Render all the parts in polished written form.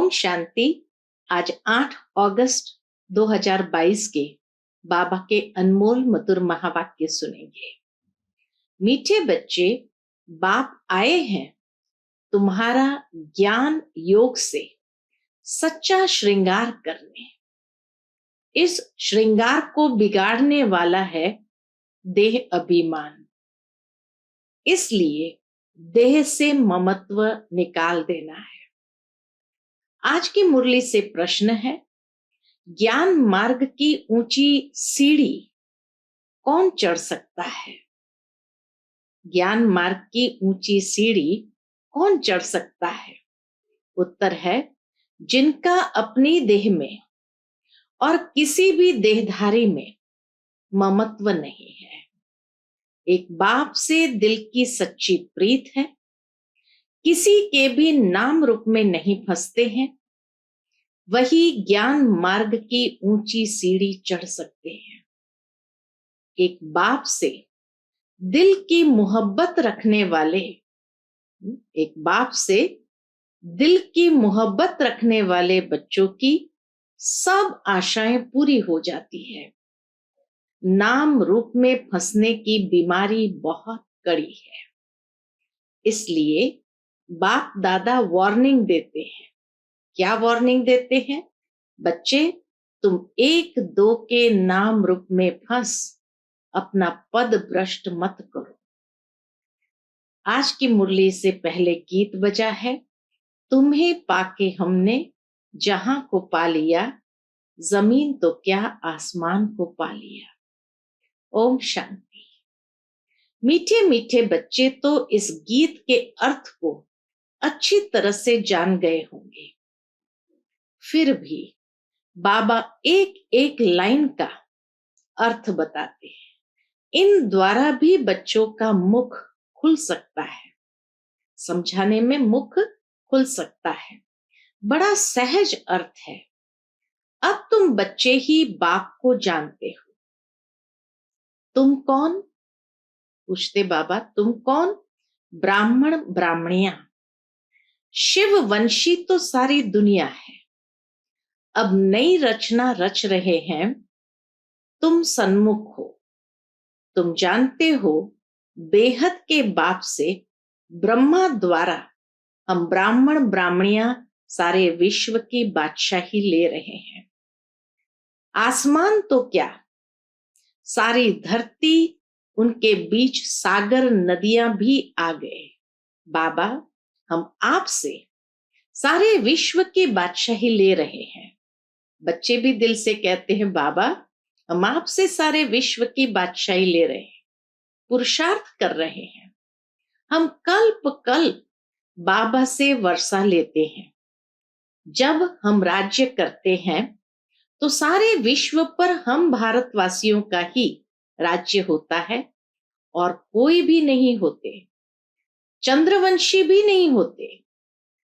ओम शांति। आज 8 अगस्त 2022 के बाबा के अनमोल मधुर महावाक्य सुनेंगे। मीठे बच्चे, बाप आए हैं तुम्हारा ज्ञान योग से सच्चा श्रृंगार करने। इस श्रृंगार को बिगाड़ने वाला है देह अभिमान, इसलिए देह से ममत्व निकाल देना है। आज की मुरली से प्रश्न है, ज्ञान मार्ग की ऊंची सीढ़ी कौन चढ़ सकता है? ज्ञान मार्ग की ऊंची सीढ़ी कौन चढ़ सकता है? उत्तर है, जिनका अपनी देह में और किसी भी देहधारी में ममत्व नहीं है। एक बाप से दिल की सच्ची प्रीत है, किसी के भी नाम रूप में नहीं फंसते हैं, वही ज्ञान मार्ग की ऊंची सीढ़ी चढ़ सकते हैं। एक बाप से दिल की मोहब्बत रखने वाले, एक बाप से दिल की मोहब्बत रखने वाले बच्चों की सब आशाएं पूरी हो जाती है। नाम रूप में फंसने की बीमारी बहुत कड़ी है, इसलिए बाप दादा वार्निंग देते हैं। क्या वार्निंग देते हैं? बच्चे, तुम एक दो के नाम रूप में फंस अपना पद भ्रष्ट मत करो। आज की मुरली से पहले गीत बजा है, तुम्हें पाके हमने जहां को पा लिया, जमीन तो क्या आसमान को पा लिया। ओम शांति। मीठे मीठे बच्चे तो इस गीत के अर्थ को अच्छी तरह से जान गए होंगे, फिर भी बाबा एक एक लाइन का अर्थ बताते हैं। इन द्वारा भी बच्चों का मुख खुल सकता है, समझाने में मुख खुल सकता है। बड़ा सहज अर्थ है। अब तुम बच्चे ही बाप को जानते हो। तुम कौन? पूछते बाबा, तुम कौन? ब्राह्मण ब्राह्मणियां, शिव वंशी तो सारी दुनिया है। अब नई रचना रच रहे हैं, तुम सन्मुख हो। तुम जानते हो, बेहद के बाप से ब्रह्मा द्वारा हम ब्राह्मण ब्राह्मणियां सारे विश्व की बादशाही ले रहे हैं। आसमान तो क्या, सारी धरती, उनके बीच सागर नदियां भी आ गए। बाबा, हम आपसे सारे विश्व की बादशाही ले रहे हैं। बच्चे भी दिल से कहते हैं, बाबा हम आपसे सारे विश्व की बादशाही ले रहे हैं, पुरुषार्थ कर रहे हैं। हम कल्प कल्प बाबा से वर्षा लेते हैं। जब हम राज्य करते हैं तो सारे विश्व पर हम भारतवासियों का ही राज्य होता है और कोई भी नहीं होते, चंद्रवंशी भी नहीं होते,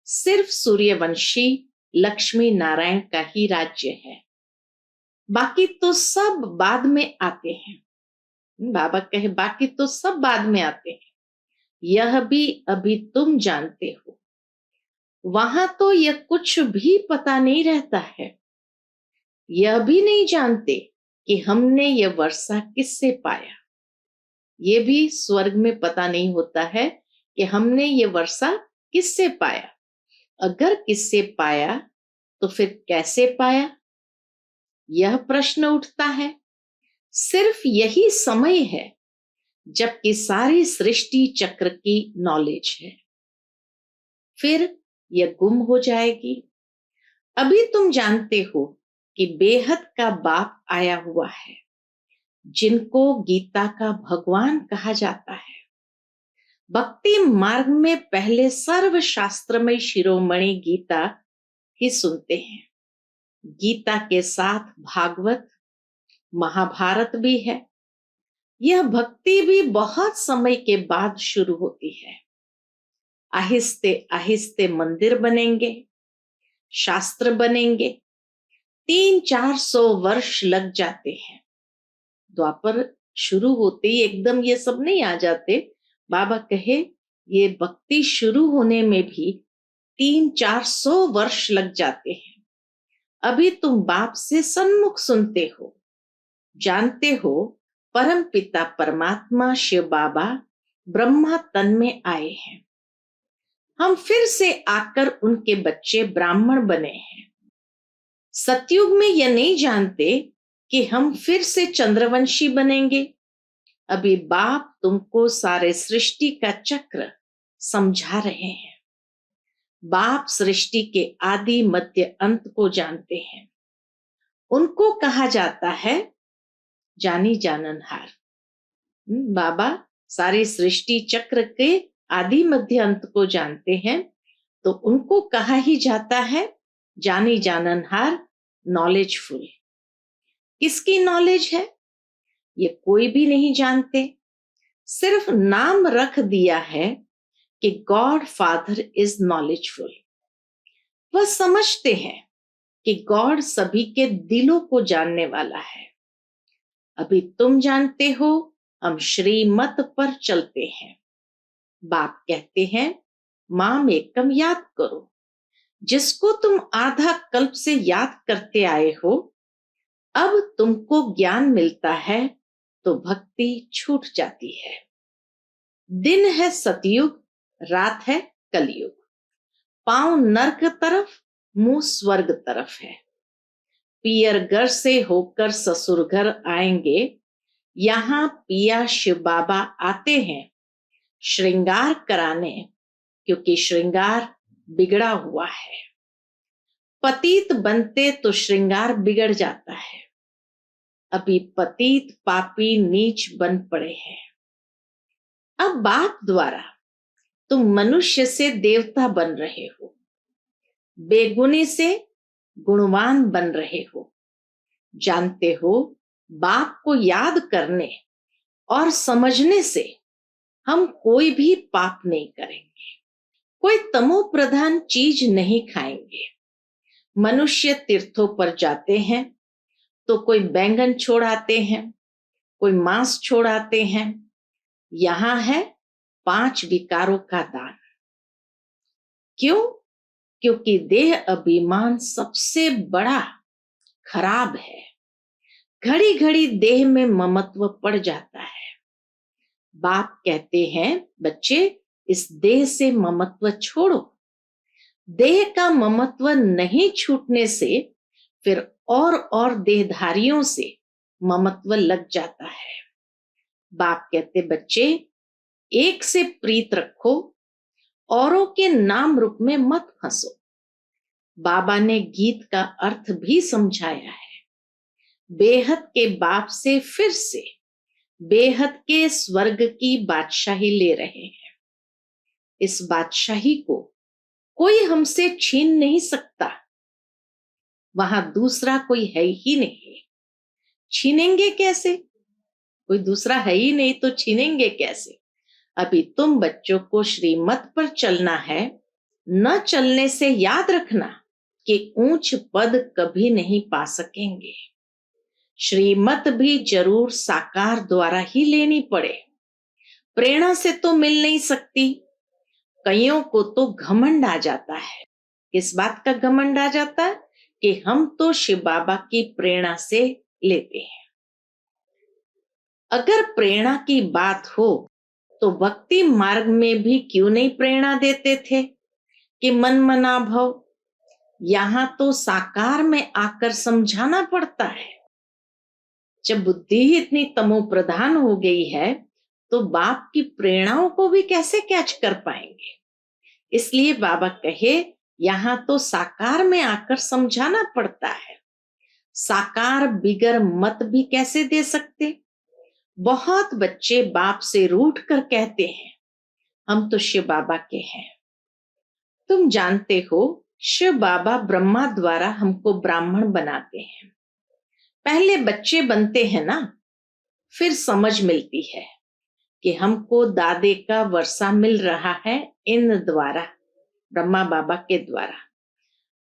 सिर्फ सूर्यवंशी लक्ष्मी नारायण का ही राज्य है। बाकी तो सब बाद में आते हैं। बाबा कहे, बाकी तो सब बाद में आते हैं, यह भी अभी तुम जानते हो। वहां तो यह कुछ भी पता नहीं रहता है। यह भी नहीं जानते कि हमने यह वर्षा किससे पाया। यह भी स्वर्ग में पता नहीं होता है कि हमने यह वर्षा किससे पाया। अगर किससे पाया तो फिर कैसे पाया, यह प्रश्न उठता है। सिर्फ यही समय है जबकि सारी सृष्टि चक्र की नॉलेज है, फिर यह गुम हो जाएगी। अभी तुम जानते हो कि बेहद का बाप आया हुआ है, जिनको गीता का भगवान कहा जाता है। भक्ति मार्ग में पहले सर्व शास्त्रमय शिरोमणि गीता ही सुनते हैं। गीता के साथ भागवत महाभारत भी है। यह भक्ति भी बहुत समय के बाद शुरू होती है। आहिस्ते आहिस्ते मंदिर बनेंगे, शास्त्र बनेंगे, 300-400 वर्ष लग जाते हैं। द्वापर शुरू होते ही एकदम ये सब नहीं आ जाते। बाबा कहे, ये भक्ति शुरू होने में भी 300-400 वर्ष लग जाते हैं। अभी तुम बाप से सन्मुख सुनते हो, जानते हो परम पिता परमात्मा शिव बाबा ब्रह्मा तन में आए हैं। हम फिर से आकर उनके बच्चे ब्राह्मण बने हैं। सतयुग में यह नहीं जानते कि हम फिर से चंद्रवंशी बनेंगे। अभी बाप तुमको सारे सृष्टि का चक्र समझा रहे हैं। बाप सृष्टि के आदि मध्य अंत को जानते हैं। उनको कहा जाता है जानी जाननहार। बाबा सारी सृष्टि चक्र के आदि मध्य अंत को जानते हैं, तो उनको कहा ही जाता है जानी जाननहार, नॉलेजफुल। किसकी नॉलेज है ये कोई भी नहीं जानते, सिर्फ नाम रख दिया है कि गॉड फादर इज नॉलेजफुल। वह समझते हैं कि गॉड सभी के दिलों को जानने वाला है। अभी तुम जानते हो हम श्रीमत पर चलते हैं। बाप कहते हैं माम एकम याद करो। जिसको तुम आधा कल्प से याद करते आए हो, अब तुमको ज्ञान मिलता है तो भक्ति छूट जाती है। दिन है सतयुग, रात है कलयुग। पांव नर्क तरफ, मुंह स्वर्ग तरफ है। पियर घर से होकर ससुर घर आएंगे। यहाँ पिया शिव बाबा आते हैं श्रृंगार कराने, क्योंकि श्रृंगार बिगड़ा हुआ है। पतित बनते तो श्रृंगार बिगड़ जाता है। अभी पतित पापी नीच बन पड़े हैं। अब बाप द्वारा तुम मनुष्य से देवता बन रहे हो, बेगुनी से गुणवान बन रहे हो। जानते हो बाप को याद करने और समझने से हम कोई भी पाप नहीं करेंगे, कोई तमो प्रधान चीज नहीं खाएंगे। मनुष्य तीर्थों पर जाते हैं तो कोई बैंगन छोड़ाते हैं, कोई मांस छोड़ाते हैं। यहां है 5 विकारों का दान। क्यों? क्योंकि देह अभिमान सबसे बड़ा खराब है। घड़ी घड़ी देह में ममत्व पड़ जाता है। बाप कहते हैं बच्चे इस देह से ममत्व छोड़ो। देह का ममत्व नहीं छूटने से फिर और देहधारियों से ममत्व लग जाता है। बाप कहते बच्चे एक से प्रीत रखो, औरों के नाम रूप में मत फंसो। बाबा ने गीत का अर्थ भी समझाया है। बेहद के बाप से फिर से बेहद के स्वर्ग की बादशाही ले रहे हैं। इस बादशाही को कोई हमसे छीन नहीं सकता। वहां दूसरा कोई है ही नहीं। छीनेंगे कैसे? कोई दूसरा है ही नहीं तो छीनेंगे कैसे? अभी तुम बच्चों को श्रीमत पर चलना है। न चलने से याद रखना कि ऊंच पद कभी नहीं पा सकेंगे। श्रीमत भी जरूर साकार द्वारा ही लेनी पड़े, प्रेरणा से तो मिल नहीं सकती। कईयों को तो घमंड आ जाता है। किस बात का घमंड आ जाता है? कि हम तो शिव बाबा की प्रेरणा से लेते हैं। अगर प्रेरणा की बात हो तो भक्ति मार्ग में भी क्यों नहीं प्रेरणा देते थे कि मन मना भव। यहां तो साकार में आकर समझाना पड़ता है। जब बुद्धि ही इतनी तमो प्रधान हो गई है तो बाप की प्रेरणाओं को भी कैसे कैच कर पाएंगे। इसलिए बाबा कहे यहां तो साकार में आकर समझाना पड़ता है। साकार बिगर मत भी कैसे दे सकते। बहुत बच्चे बाप से रूठ कर कहते हैं हम तो शिव बाबा के हैं। तुम जानते हो शिव बाबा ब्रह्मा द्वारा हमको ब्राह्मण बनाते हैं। पहले बच्चे बनते हैं ना, फिर समझ मिलती है कि हमको दादे का वर्षा मिल रहा है इन द्वारा, ब्रह्मा बाबा के द्वारा।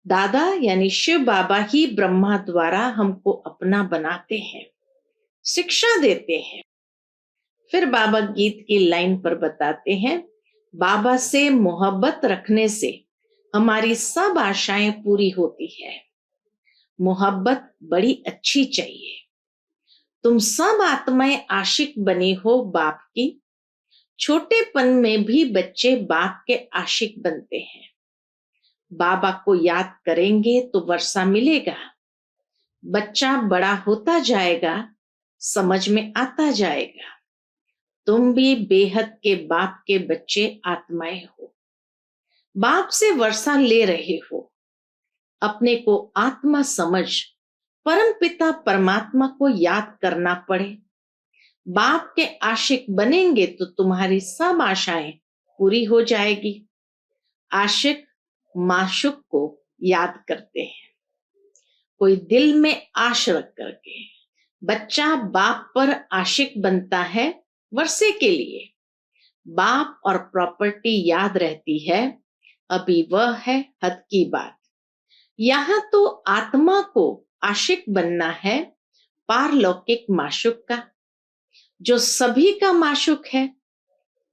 दादा यानी शिव बाबा ही ब्रह्मा द्वारा हमको अपना बनाते हैं, शिक्षा देते हैं। फिर बाबा गीत की लाइन पर बताते हैं बाबा से मोहब्बत रखने से हमारी सब आशाएं पूरी होती है। मोहब्बत बड़ी अच्छी चाहिए। तुम सब आत्माएं आशिक बनी हो बाप की। छोटेपन में भी बच्चे बाप के आशिक बनते हैं। बाबा को याद करेंगे तो वर्षा मिलेगा। बच्चा बड़ा होता जाएगा, समझ में आता जाएगा। तुम भी बेहद के बाप के बच्चे आत्माएं हो। बाप से वर्षा ले रहे हो। अपने को आत्मा समझ परम पिता परमात्मा को याद करना पड़े। बाप के आशिक बनेंगे तो तुम्हारी सब आशाएं पूरी हो जाएगी। आशिक माशुक को याद करते हैं। कोई दिल में आश रख करके बच्चा बाप पर आशिक बनता है वर्षे के लिए। बाप और प्रॉपर्टी याद रहती है, अभी वह है हद की बात। यहां तो आत्मा को आशिक बनना है पारलौकिक माशुक का, जो सभी का माशुक है।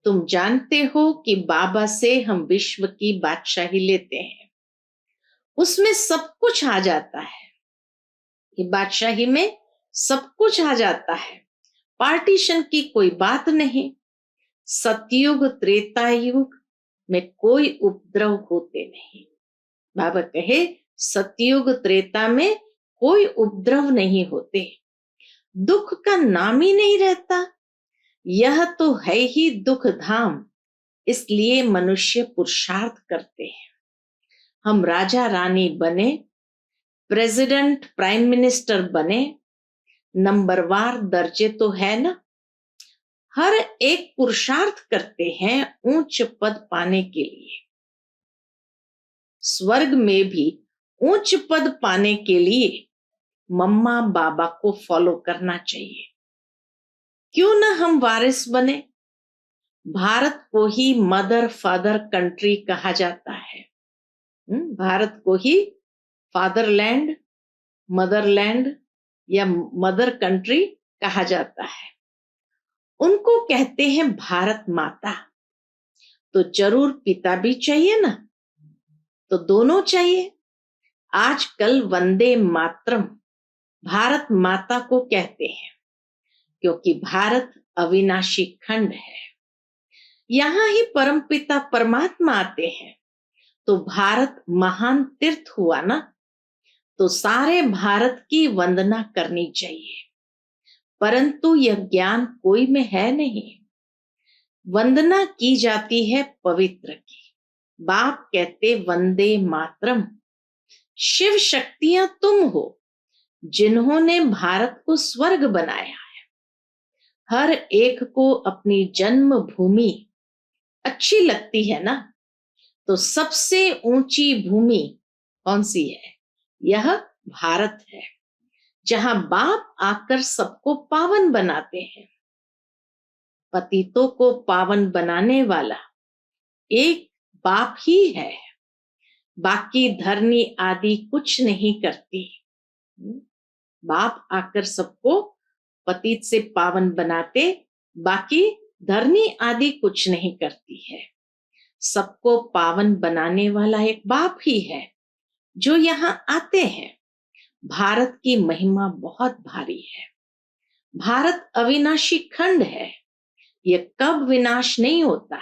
तुम जानते हो कि बाबा से हम विश्व की बादशाही लेते हैं। उसमें सब कुछ आ जाता है। कि बादशाही में सब कुछ आ जाता है। पार्टीशन की कोई बात नहीं। सतयुग त्रेता युग में कोई उपद्रव होते नहीं। बाबा कहे सतयुग त्रेता में कोई उपद्रव नहीं होते। दुख का नाम ही नहीं रहता। यह तो है ही दुख धाम, इसलिए मनुष्य पुरुषार्थ करते हैं। हम राजा रानी बने, प्रेसिडेंट प्राइम मिनिस्टर बने, नंबरवार दर्जे तो है ना। हर एक पुरुषार्थ करते हैं ऊंच पद पाने के लिए। स्वर्ग में भी ऊंच पद पाने के लिए मम्मा बाबा को फॉलो करना चाहिए। क्यों ना हम वारिस बने। भारत को ही मदर फादर कंट्री कहा जाता है। भारत को ही फादरलैंड, मदरलैंड या मदर कंट्री कहा जाता है। उनको कहते हैं भारत माता। तो जरूर पिता भी चाहिए ना, तो दोनों चाहिए। आजकल वंदे मातरम भारत माता को कहते हैं, क्योंकि भारत अविनाशी खंड है। यहां ही परमपिता परमात्मा आते हैं। तो भारत महान तीर्थ हुआ ना, तो सारे भारत की वंदना करनी चाहिए। परंतु यह ज्ञान कोई में है नहीं। वंदना की जाती है पवित्र की। बाप कहते वंदे मातरम। शिव शक्तियां तुम हो जिन्होंने भारत को स्वर्ग बनाया है। हर एक को अपनी जन्म भूमि अच्छी लगती है ना, तो सबसे ऊंची भूमि कौन सी है? यह भारत है, जहां बाप आकर सबको पावन बनाते हैं। पतितों को पावन बनाने वाला एक बाप ही है। बाकी धरनी आदि कुछ नहीं करती। बाप आकर सबको पतित से पावन बनाते, बाकी धरनी आदि कुछ नहीं करती है। सबको पावन बनाने वाला एक बाप ही है जो यहाँ आते हैं। भारत की महिमा बहुत भारी है। भारत अविनाशी खंड है। यह कब विनाश नहीं होता।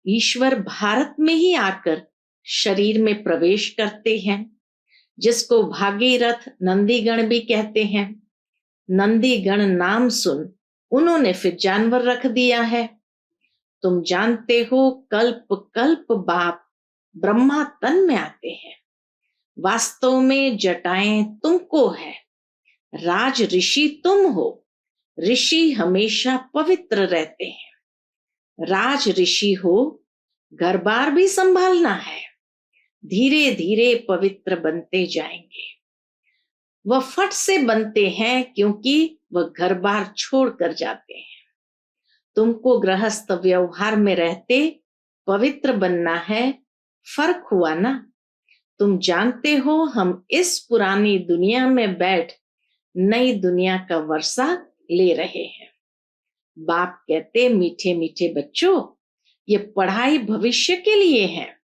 ईश्वर भारत में ही आकर शरीर में प्रवेश करते हैं, जिसको भागीरथ नंदीगण भी कहते हैं। नंदीगण नाम सुन उन्होंने फिर जानवर रख दिया है। तुम जानते हो कल्प कल्प बाप ब्रह्मा तन में आते हैं। वास्तव में जटाएं तुमको है। राज ऋषि तुम हो। ऋषि हमेशा पवित्र रहते हैं। राज ऋषि हो, घर बार भी संभालना है। धीरे धीरे पवित्र बनते जाएंगे। वह फट से बनते हैं क्योंकि वह घर बार छोड़ कर जाते हैं। तुमको गृहस्थ व्यवहार में रहते पवित्र बनना है। फर्क हुआ ना। तुम जानते हो हम इस पुरानी दुनिया में बैठ नई दुनिया का वर्षा ले रहे हैं। बाप कहते मीठे मीठे बच्चों, ये पढ़ाई भविष्य के लिए है।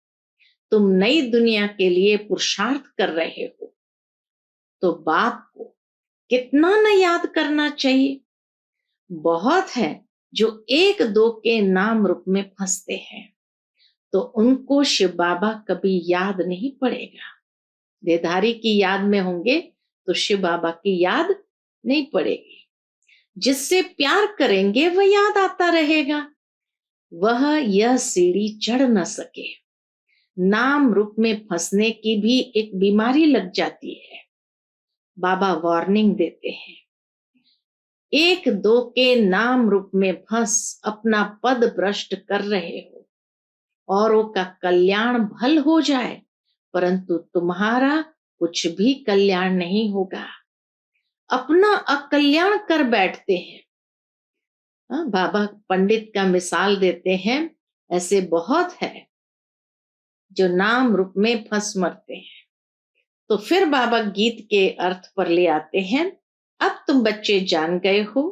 तुम नई दुनिया के लिए पुरुषार्थ कर रहे हो, तो बाप को कितना न याद करना चाहिए। बहुत है जो एक दो के नाम रूप में फंसते हैं, तो उनको शिव बाबा कभी याद नहीं पड़ेगा। देहधारी की याद में होंगे तो शिव बाबा की याद नहीं पड़ेगी। जिससे प्यार करेंगे वह याद आता रहेगा। वह यह सीढ़ी चढ़ न सके। नाम रूप में फंसने की भी एक बीमारी लग जाती है। बाबा वार्निंग देते हैं, एक दो के नाम रूप में फंस अपना पद भ्रष्ट कर रहे हो। औरों का कल्याण भल हो जाए, परंतु तुम्हारा कुछ भी कल्याण नहीं होगा। अपना अकल्याण कर बैठते हैं। बाबा पंडित का मिसाल देते हैं, ऐसे बहुत है जो नाम रूप में फंस मरते हैं। तो फिर बाबा गीत के अर्थ पर ले आते हैं। अब तुम बच्चे जान गए हो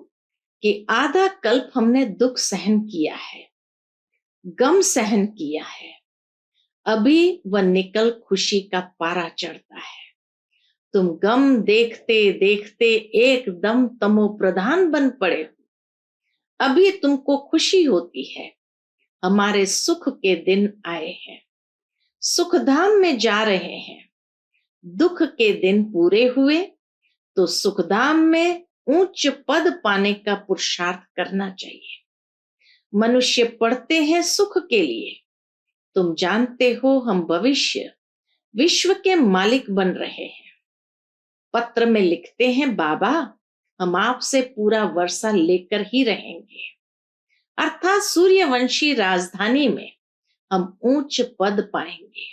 कि आधा कल्प हमने दुख सहन किया है, गम सहन किया है। अभी वह निकल खुशी का पारा चढ़ता है। तुम गम देखते देखते एकदम तमो प्रधान बन पड़े हो। अभी तुमको खुशी होती है, हमारे सुख के दिन आए हैं, सुख धाम में जा रहे हैं। दुख के दिन पूरे हुए तो सुखधाम में उच्च पद पाने का पुरुषार्थ करना चाहिए। मनुष्य पढ़ते हैं सुख के लिए। तुम जानते हो हम भविष्य विश्व के मालिक बन रहे हैं। पत्र में लिखते हैं, बाबा हम आपसे पूरा वर्षा लेकर ही रहेंगे, अर्थात सूर्यवंशी राजधानी में हम ऊंच पद पाएंगे।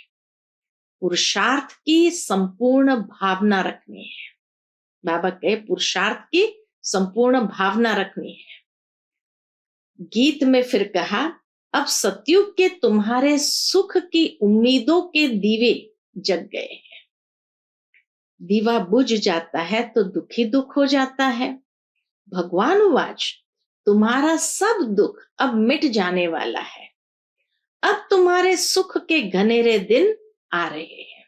पुरुषार्थ की संपूर्ण भावना रखनी है। बाबा कहे पुरुषार्थ की संपूर्ण भावना रखनी है। गीत में फिर कहा, अब सतयुग के तुम्हारे सुख की उम्मीदों के दीवे जग गए हैं। दीवा बुझ जाता है तो दुखी दुख हो जाता है। भगवान उवाच, तुम्हारा सब दुख अब मिट जाने वाला है। अब तुम्हारे सुख के घनेरे दिन आ रहे हैं।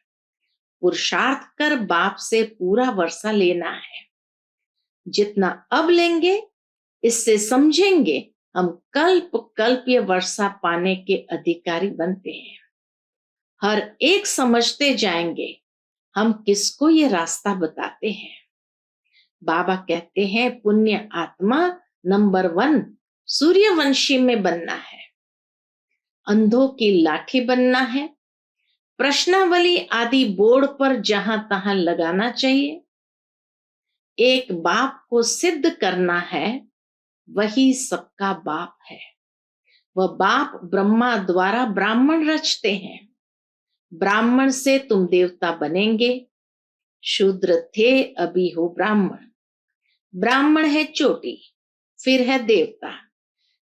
पुरुषार्थ कर बाप से पूरा वर्षा लेना है। जितना अब लेंगे इससे समझेंगे हम कल्प कल्प ये वर्षा पाने के अधिकारी बनते हैं। हर एक समझते जाएंगे हम किसको ये रास्ता बताते हैं। बाबा कहते हैं, पुण्य आत्मा नंबर 1 सूर्यवंशी में बनना है, अंधों की लाठी बनना है, प्रश्नावली आदि बोर्ड पर जहां तहां लगाना चाहिए। एक बाप को सिद्ध करना है, वही सबका बाप है। वह बाप ब्रह्मा द्वारा ब्राह्मण रचते हैं। ब्राह्मण से तुम देवता बनेंगे। शूद्र थे, अभी हो ब्राह्मण। ब्राह्मण है चोटी, फिर है देवता।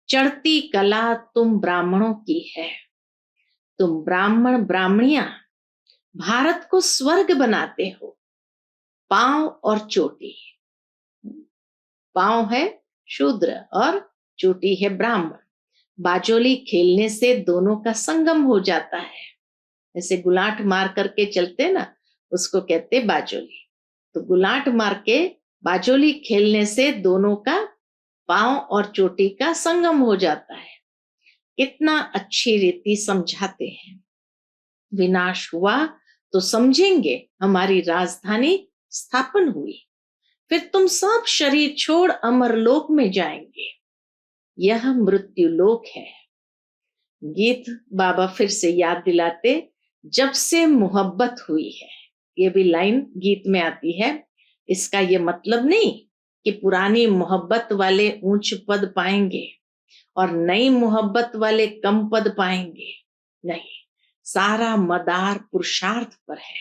चढ़ती कला तुम ब्राह्मणों की है। तुम ब्राह्मण ब्राह्मणियां भारत को स्वर्ग बनाते हो। पांव और चोटी, पांव है शूद्र और चोटी है ब्राह्मण। बाजोली खेलने से दोनों का संगम हो जाता है। ऐसे गुलाट मार करके चलते ना, उसको कहते बाजोली। तो गुलाट मार के बाजोली खेलने से दोनों का पांव और चोटी का संगम हो जाता है। कितना अच्छी रीति समझाते हैं। विनाश हुआ तो समझेंगे हमारी राजधानी स्थापन हुई। फिर तुम सब शरीर छोड़ अमरलोक में जाएंगे। यह मृत्यु लोक है। गीत बाबा फिर से याद दिलाते, जब से मोहब्बत हुई है। ये भी लाइन गीत में आती है। इसका ये मतलब नहीं कि पुरानी मोहब्बत वाले ऊंच पद पाएंगे और नई मोहब्बत वाले कम पद पाएंगे। नहीं, सारा मदार पुरुषार्थ पर है।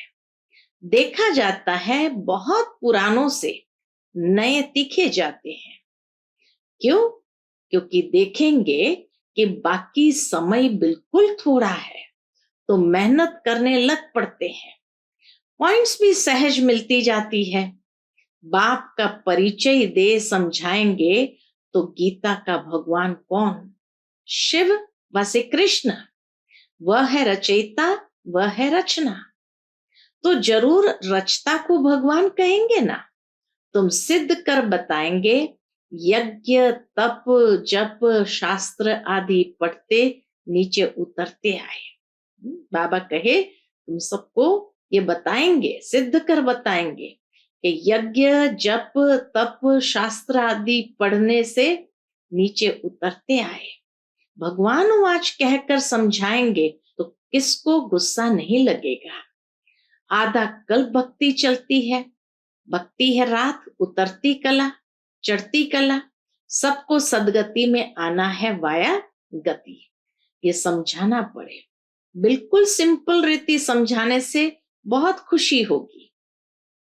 देखा जाता है बहुत पुरानों से नए तीखे जाते हैं। क्यों? क्योंकि देखेंगे कि बाकी समय बिल्कुल थोड़ा है, तो मेहनत करने लग पड़ते हैं। पॉइंट्स भी सहज मिलती जाती है। बाप का परिचय दे समझाएंगे तो गीता का भगवान कौन? शिव व श्री कृष्ण। वह है रचयिता वह है रचना। तो जरूर रचता को भगवान कहेंगे ना। तुम सिद्ध कर बताएंगे, यज्ञ तप जप शास्त्र आदि पढ़ते नीचे उतरते आए। बाबा कहे तुम सबको ये बताएंगे, सिद्ध कर बताएंगे कि यज्ञ जप तप शास्त्र आदि पढ़ने से नीचे उतरते आए। भगवान वाच कहकर समझाएंगे तो किसको गुस्सा नहीं लगेगा। आधा कल भक्ति चलती है, भक्ति है रात, उतरती कला चढ़ती कला, सबको सदगति में आना है वाया गति। ये समझाना पड़े। बिल्कुल सिंपल रीति समझाने से बहुत खुशी होगी।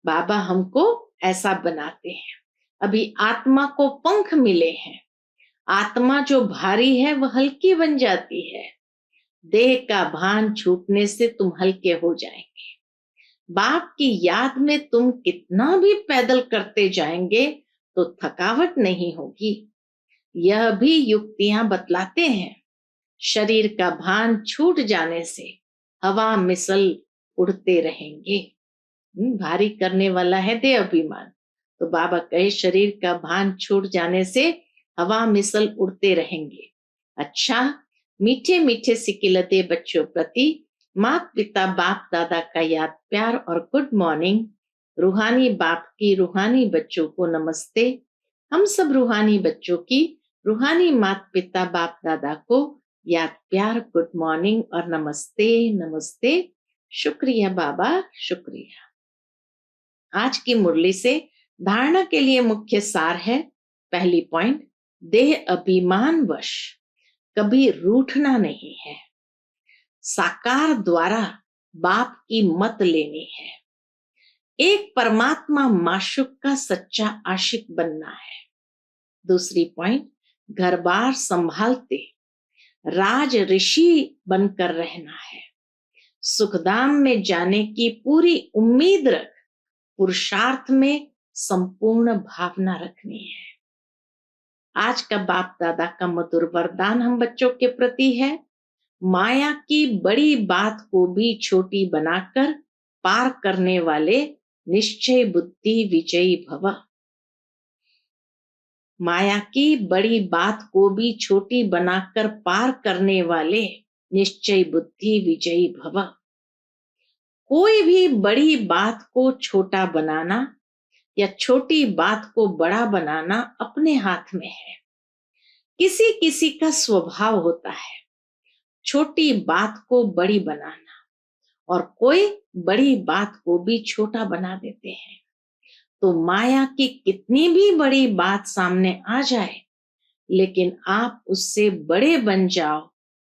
बाबा हमको ऐसा बनाते हैं। अभी आत्मा को पंख मिले हैं। आत्मा जो भारी है वह हल्की बन जाती है। देह का भान छूटने से तुम हल्के हो जाएंगे। बाप की याद में तुम कितना भी पैदल करते जाएंगे तो थकावट नहीं होगी। यह भी युक्तियां बतलाते हैं। शरीर का भान छूट जाने से हवा मिसल उड़ते रहेंगे। भारी करने वाला है देह अभिमान। तो बाबा कहे शरीर का भान छूट जाने से हवा मिसल उड़ते रहेंगे। अच्छा, मीठे मीठे सिकिलते बच्चों प्रति माता पिता बाप दादा का याद प्यार और गुड मॉर्निंग। रूहानी बाप की रूहानी बच्चों को नमस्ते। हम सब रूहानी बच्चों की रूहानी माता पिता बाप दादा को याद प्यार गुड मॉर्निंग और नमस्ते नमस्ते। शुक्रिया बाबा, शुक्रिया। आज की मुरली से धारणा के लिए मुख्य सार है। पहली पॉइंट, देह अभिमान वश कभी रूठना नहीं है। साकार द्वारा बाप की मत लेनी है। एक परमात्मा माशूक का सच्चा आशिक बनना है। दूसरी पॉइंट, घर बार संभालते राज ऋषि बनकर रहना है। सुखधाम में जाने की पूरी उम्मीद रख पुरुषार्थ में संपूर्ण भावना रखनी है। आज का बाप दादा का मधुर वरदान हम बच्चों के प्रति है, माया की बड़ी बात को भी छोटी बनाकर पार करने वाले निश्चय बुद्धि विजयी भव। माया की बड़ी बात को भी छोटी बनाकर पार करने वाले निश्चय बुद्धि विजयी भव। कोई भी बड़ी बात को छोटा बनाना या छोटी बात को बड़ा बनाना अपने हाथ में है। किसी किसी का स्वभाव होता है छोटी बात को बड़ी बनाना, और कोई बड़ी बात को भी छोटा बना देते हैं। तो माया की कितनी भी बड़ी बात सामने आ जाए, लेकिन आप उससे बड़े बन जाओ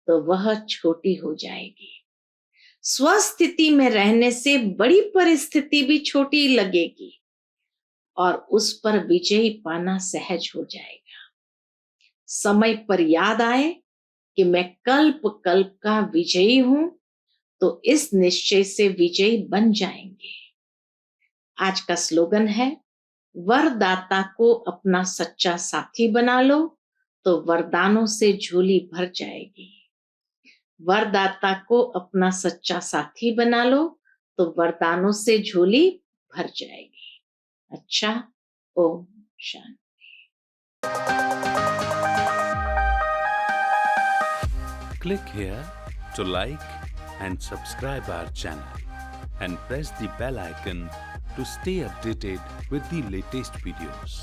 तो वह छोटी हो जाएगी। स्वस्थिति में रहने से बड़ी परिस्थिति भी छोटी लगेगी और उस पर विजय पाना सहज हो जाएगा। समय पर याद आए कि मैं कल्प कल्प का विजयी हूं, तो इस निश्चय से विजयी बन जाएंगे। आज का स्लोगन है, वरदाता को अपना सच्चा साथी बना लो तो वरदानों से झोली भर जाएगी। वरदाता को अपना सच्चा साथी बना लो तो वरदानों से झोली भर जाएगी। अच्छा, Om Shanti. Click here to like and subscribe our channel and press the bell icon to stay updated with the latest videos.